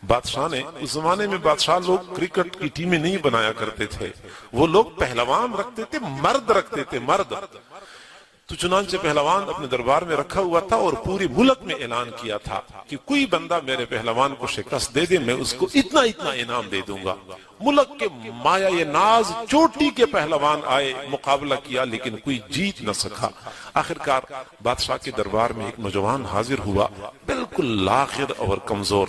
बादशाह ने उस जमाने में बादशाह लोग क्रिकेट की टीमें नहीं बनाया करते थे, वो लोग पहलवान रखते थे, मर्द रखते थे, मर्द। तो चुनांचे पहलवान अपने दरबार में रखा हुआ था और पूरे मुल्क में ऐलान किया था कि कोई बंदा मेरे पहलवान को शिकस्त दे दे, मैं उसको इतना इतना इनाम दे दूंगा। मुल्क के माया ये नाज चोटी के पहलवान आए, मुकाबला किया, लेकिन कोई जीत न सका। आखिरकार बादशाह के दरबार में एक नौजवान हाजिर हुआ, बिल्कुल लाखिर और कमजोर।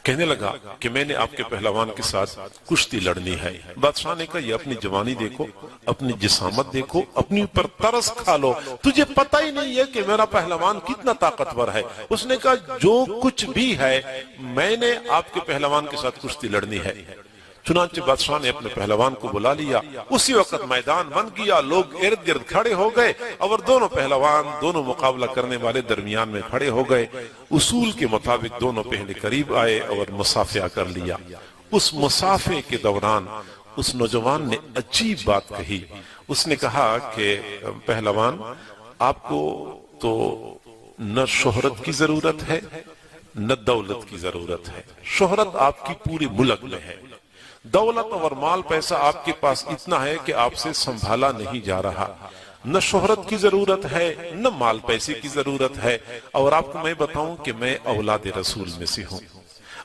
कहने लगा कि मैंने आपके पहलवान के साथ कुश्ती लड़नी है। बादशाह ने कहा, ये अपनी जवानी देखो, अपनी जिसामत देखो, अपनी ऊपर तरस खा लो, तुझे पता ही नहीं है कि मेरा पहलवान कितना ताकतवर है। उसने कहा, जो कुछ भी है मैंने आपके पहलवान के साथ कुश्ती लड़नी है। चुनांचे बादशाह ने अपने पहलवान को बुला लिया। उसी वक्त मैदान बन गया, लोग इर्द गिर्द खड़े हो गए और दोनों पहलवान दोनों मुकाबला करने वाले दरमियान में खड़े हो गए। उसूल के मुताबिक दोनों पहले करीब आए और मुसाफिया कर लिया। उस मुसाफे के दौरान उस नौजवान ने अजीब बात कही। उसने कहा कि पहलवान, आपको तो न शोहरत की जरूरत है न दौलत की जरूरत है। शोहरत आपकी पूरी मुल्क में है, दौलत और माल पैसा आपके पास इतना है कि आपसे संभाला नहीं जा रहा। न शोहरत की जरूरत है न माल पैसे की जरूरत है। और आपको मैं बताऊं कि मैं औलाद रसूल में से हूं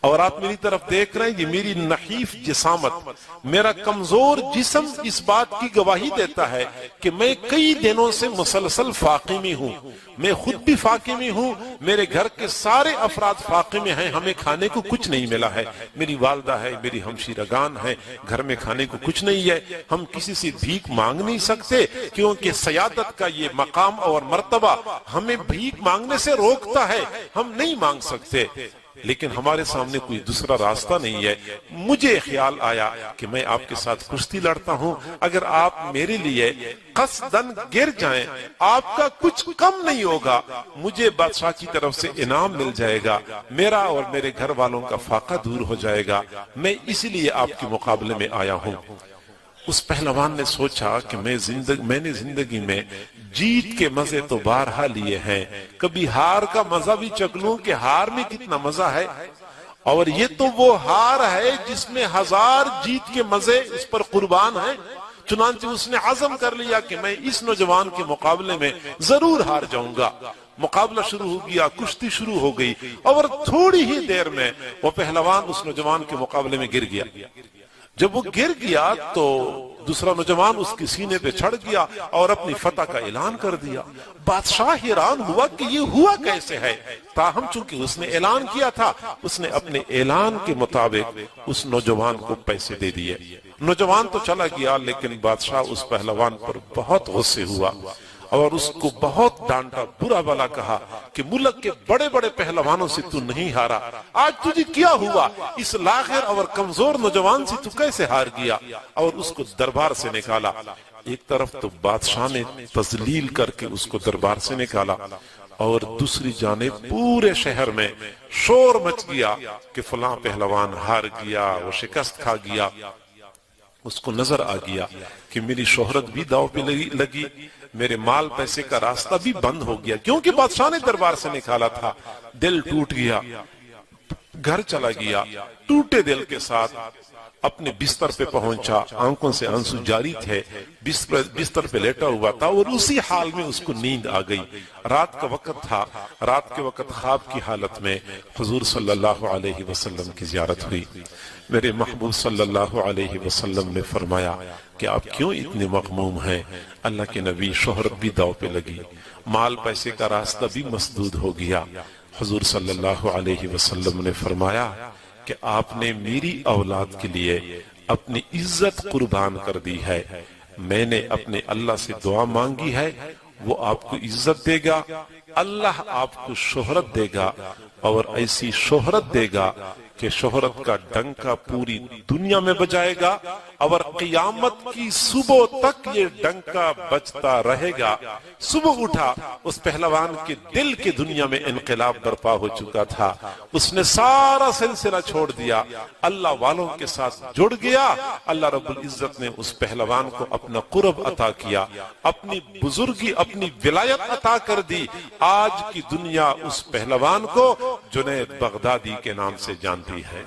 और आप मेरी तरफ देख रहे हैं, ये मेरी नहीफ जिसामत, मेरा कमजोर जिस्म इस बात की गवाही देता है कि मैं कई दिनों से मुसलसल फाके में हूं। मैं खुद भी फाके में हूं, मेरे घर के सारे अफराद फाके में हैं, हमें खाने को कुछ नहीं मिला है। मेरी वालदा है, मेरी हमशीरगान है, घर में खाने को कुछ नहीं है। हम किसी से भीख मांग नहीं सकते क्योंकि सयादत का ये मकाम और मर्तबा हमें भीख मांगने से रोकता है, हम नहीं मांग सकते। लेकिन हमारे सामने कोई दूसरा रास्ता नहीं है। मुझे ख्याल आया कि मैं आपके साथ कुश्ती लड़ता हूं, अगर आप मेरे लिए कसदन गिर जाएं, आपका कुछ कम नहीं होगा, मुझे बादशाह की तरफ से इनाम मिल जाएगा, मेरा और मेरे घर वालों का फाका दूर हो जाएगा। मैं इसीलिए आपके मुकाबले में आया हूं। उस पहलवान ने सोचा कि मैंने जिंदगी में जीत के मजे तो बारहा लिए हैं, कभी हार का मजा भी चख लूं कि हार में कितना मजा है। और ये तो वो हार है जिसमें 1000 जीत के मजे इस पर कुर्बान हैं। चुनांचे उसने आज़म कर लिया कि मैं इस नौजवान के मुकाबले में जरूर हार जाऊंगा। मुकाबला शुरू हो गया, कुश्ती शुरू हो गई और थोड़ी ही देर में वो पहलवान उस नौजवान के मुकाबले में गिर गया। जब वो गिर गया तो दूसरा नौजवान उसके सीने पे चढ़ गया और अपनी फतह का ऐलान कर दिया। बादशाह हैरान हुआ कि ये हुआ कैसे है। ताहम चूंकि उसने ऐलान किया था, उसने अपने ऐलान के मुताबिक उस नौजवान को पैसे दे दिए। नौजवान तो चला गया, लेकिन बादशाह उस पहलवान पर बहुत गुस्से हुआ और उसको बहुत डांटा, बुरा भला कहा कि मुल्क के बड़े बड़े पहलवानों से तू नहीं हारा, आज तुझे क्या हुआ, इस लाखिर और कमजोर नौजवान से तू कैसे हार गया। और उसको दरबार से निकाला। एक तरफ तो बादशाह ने तजलील करके उसको दरबार से निकाला और दूसरी जानिब पूरे शहर में शोर मच गया कि फलां पहलवान हार गया, वो शिकस्त खा गया। उसको नजर आ गया कि मेरी शोहरत भी दांव पे लगी, मेरे माल पैसे का रास्ता भी बंद हो गया, क्योंकि बादशाह ने दरबार से निकाला था। दिल टूट गया, घर चला गया, टूटे दिल के साथ अपने बिस्तर पे पहुंचा, आंखों से आंसू जारी थे, बिस्तर पे लेटा हुआ था और उसी हाल में उसको नींद आ गई। रात का वक्त था, रात के वक्त ख्वाब की हालत में हुजूर सल्लल्लाहु अलैहि वसल्लम की जियारत हुई। मेरे महबूब सल्लल्लाहु अलैहि वसल्लम ने फरमाया कि आप क्यों इतने मगमूम हैं। अल्लाह के नबी, शोहरत भी दाव पे लगी, माल पैसे का रास्ता भी मसदूद हो गया। हुजूर सल्लल्लाहु अलैहि वसल्लम ने फरमाया कि आपने मेरी औलाद के लिए अपनी इज्जत कुर्बान कर दी है। मैंने अपने अल्लाह से दुआ मांगी है, वो आपको इज्जत देगा, अल्लाह आपको शोहरत देगा और ऐसी शोहरत देगा कि शोहरत का डंका पूरी दुनिया में बजाएगा اور قیامت کی صبح تک یہ ڈنکا بجتا رہے گا۔ صبح اٹھا، اس پہلوان کے دل کی دنیا میں انقلاب برپا ہو چکا تھا، اس نے سارا سلسلہ چھوڑ دیا، اللہ والوں کے ساتھ جڑ گیا۔ اللہ رب العزت نے اس پہلوان کو اپنا قرب عطا کیا، اپنی بزرگی، اپنی ولایت عطا کر دی۔ آج کی دنیا اس پہلوان کو جنید بغدادی کے نام سے جانتی ہے۔